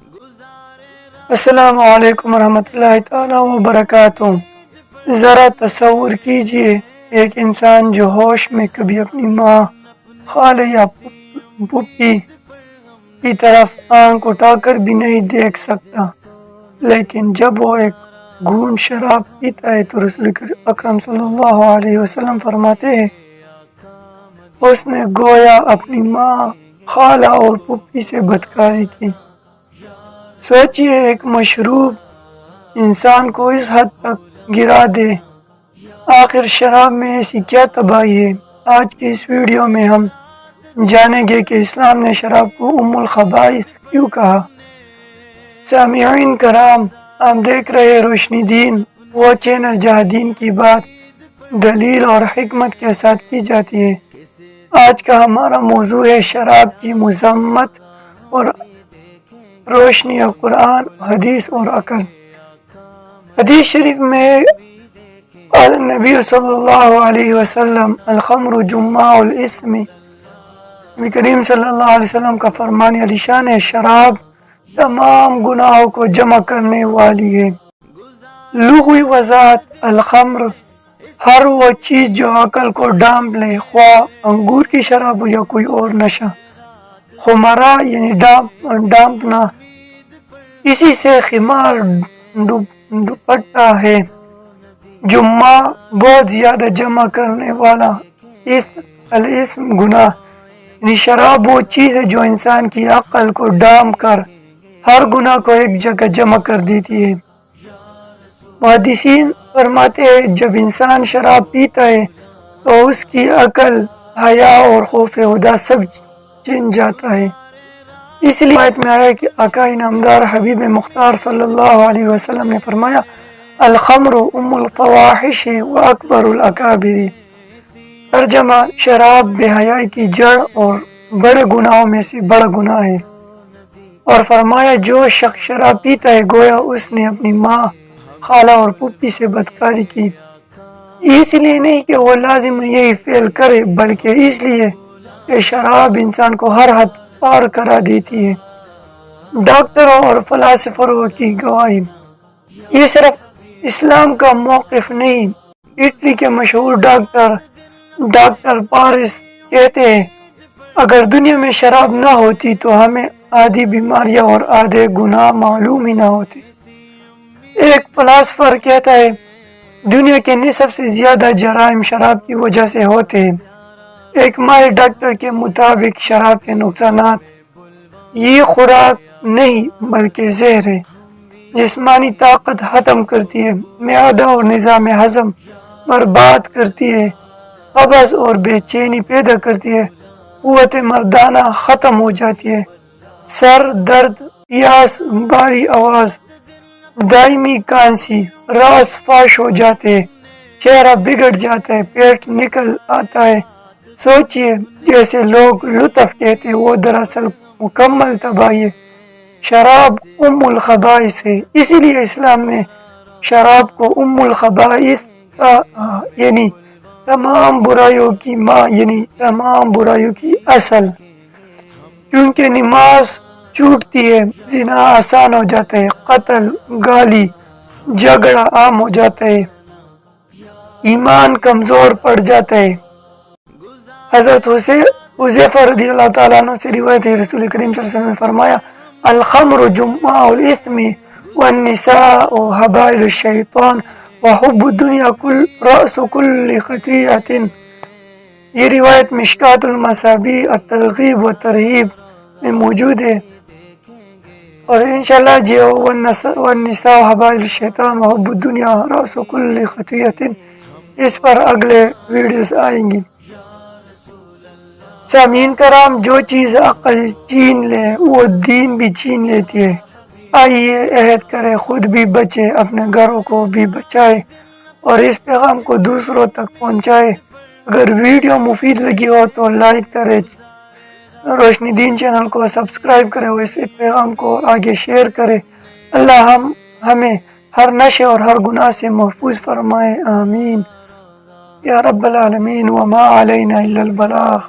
السلام علیکم ورحمۃ اللہ تعالیٰ وبرکاتہ۔ ذرا تصور کیجئے ایک انسان جو ہوش میں کبھی اپنی ماں، خالہ یا پھوپھی کی طرف آنکھ اٹھا کر بھی نہیں دیکھ سکتا، لیکن جب وہ ایک گھونٹ شراب پیتا ہے تو رسول اکرم صلی اللہ علیہ وسلم فرماتے ہیں اس نے گویا اپنی ماں، خالہ اور پھوپھی سے بدکاری کی۔ سوچئے ایک مشروب انسان کو اس حد تک گرا دے، آخر شراب میں ایسی کیا تباہی ہے؟ آج کی اس ویڈیو میں ہم جانیں گے کہ اسلام نے شراب کو ام الخبائث کیوں کہا۔ سامعین کرام، آپ دیکھ رہے روشنی دین، وہ چینل جہاں دین کی بات دلیل اور حکمت کے ساتھ کی جاتی ہے۔ آج کا ہمارا موضوع ہے شراب کی مذمت اور روشنی قرآن، حدیث اور عقل۔ حدیث شریف میں قال نبی صلی اللہ علیہ وسلم الخمر جماع الاثم، نبی کریم صلی اللہ علیہ وسلم کا فرمان علی شان ہے، شراب تمام گناہوں کو جمع کرنے والی ہے۔ لغوی وضاحت، الخمر ہر وہ چیز جو عقل کو ڈانپ لے، خواہ انگور کی شراب ہو یا کوئی اور نشہ۔ خمرہ یعنی ڈانپنا، اسی سے خمار دوپٹہ ہے۔ جمعہ بہت زیادہ جمع کرنے والا، الاسم گناہ، یعنی شراب وہ چیز ہے جو انسان کی عقل کو ڈانپ کر ہر گناہ کو ایک جگہ جمع کر دیتی ہے۔ محدثین فرماتے ہیں جب انسان شراب پیتا ہے تو اس کی عقل، حیا اور خوف خدا سب چھن جاتا ہے۔ اس لیے آیت میں آیا کہ آقا انعامدار حبیب مختار صلی اللہ علیہ وسلم نے فرمایا الخمر ام الفواحش و اکبر الاکابر۔ ترجمہ، شراب بے حیائی کی جڑ اور بڑے گناہوں میں سے بڑا گناہ ہے۔ اور فرمایا جو شخص شراب پیتا ہے گویا اس نے اپنی ماں، خالہ اور پھوپھی سے بدکاری کی۔ اس لیے نہیں کہ وہ لازم یہی فعل کرے، بلکہ اس لیے کہ شراب انسان کو ہر حد پار کرا دیتی ہے۔ ڈاکٹروں اور فلاسفروں کی گواہی، یہ صرف اسلام کا موقف نہیں۔ اٹلی کے مشہور ڈاکٹر پارس کہتے ہیں اگر دنیا میں شراب نہ ہوتی تو ہمیں آدھی بیماریاں اور آدھے گناہ معلوم ہی نہ ہوتے۔ ایک فلاسفر کہتا ہے دنیا کے نصف سے زیادہ جرائم شراب کی وجہ سے ہوتے ہیں۔ ایک ماہر ڈاکٹر کے مطابق شراب کے نقصانات، یہ خوراک نہیں بلکہ زہر ہے، جسمانی طاقت ختم کرتی ہے، معدہ اور نظام ہضم برباد کرتی ہے، قبض اور بے چینی پیدا کرتی ہے، قوت مردانہ ختم ہو جاتی ہے، سر درد، پیاس، بھاری آواز، دائمی کانسی، راز فاش ہو جاتے ہیں، چہرہ بگڑ جاتا ہے، پیٹ نکل آتا ہے۔ سوچئے جیسے لوگ لطف کہتے ہیں وہ دراصل مکمل تباہی ہے۔ شراب ام الخبائث ہے، اسی لیے اسلام نے شراب کو ام الخبائث یعنی تمام برائیوں کی ماں، یعنی تمام برائیوں کی اصل، کیونکہ نماز چھوٹتی ہے، زنا آسان ہو جاتا ہے، قتل، گالی، جھگڑا عام ہو جاتا ہے، ایمان کمزور پڑ جاتا ہے۔ حضرت حذیفہ رضی اللہ تعالیٰ عنہ سے روایت ہے رسول کریم صلی اللہ علیہ وسلم نے فرمایا الخمر جماع الاثم والنساء حبائل الشیطان وحب الدنیا رأس کل خطیئۃ۔ یہ روایت مشکات المصابیح الترغیب و ترہیب میں موجود ہے۔ اور انشاءاللہ جو والنساء حبائل الشیطان وحب الدنیا رأس کل خطیئۃ، اس پر اگلے ویڈیوز آئیں گی۔ سامعین کرام، جو چیز عقل چھین لے وہ دین بھی چھین لیتی ہے۔ آئیے عہد کرے خود بھی بچے، اپنے گھروں کو بھی بچائے اور اس پیغام کو دوسروں تک پہنچائے۔ اگر ویڈیو مفید لگی ہو تو لائک کرے، روشنی دین چینل کو سبسکرائب کرے اور اس پیغام کو آگے شیئر کرے۔ اللہ ہمیں ہر نشے اور ہر گناہ سے محفوظ فرمائے، آمین یا رب العالمین۔ وما علینا الا البلاغ۔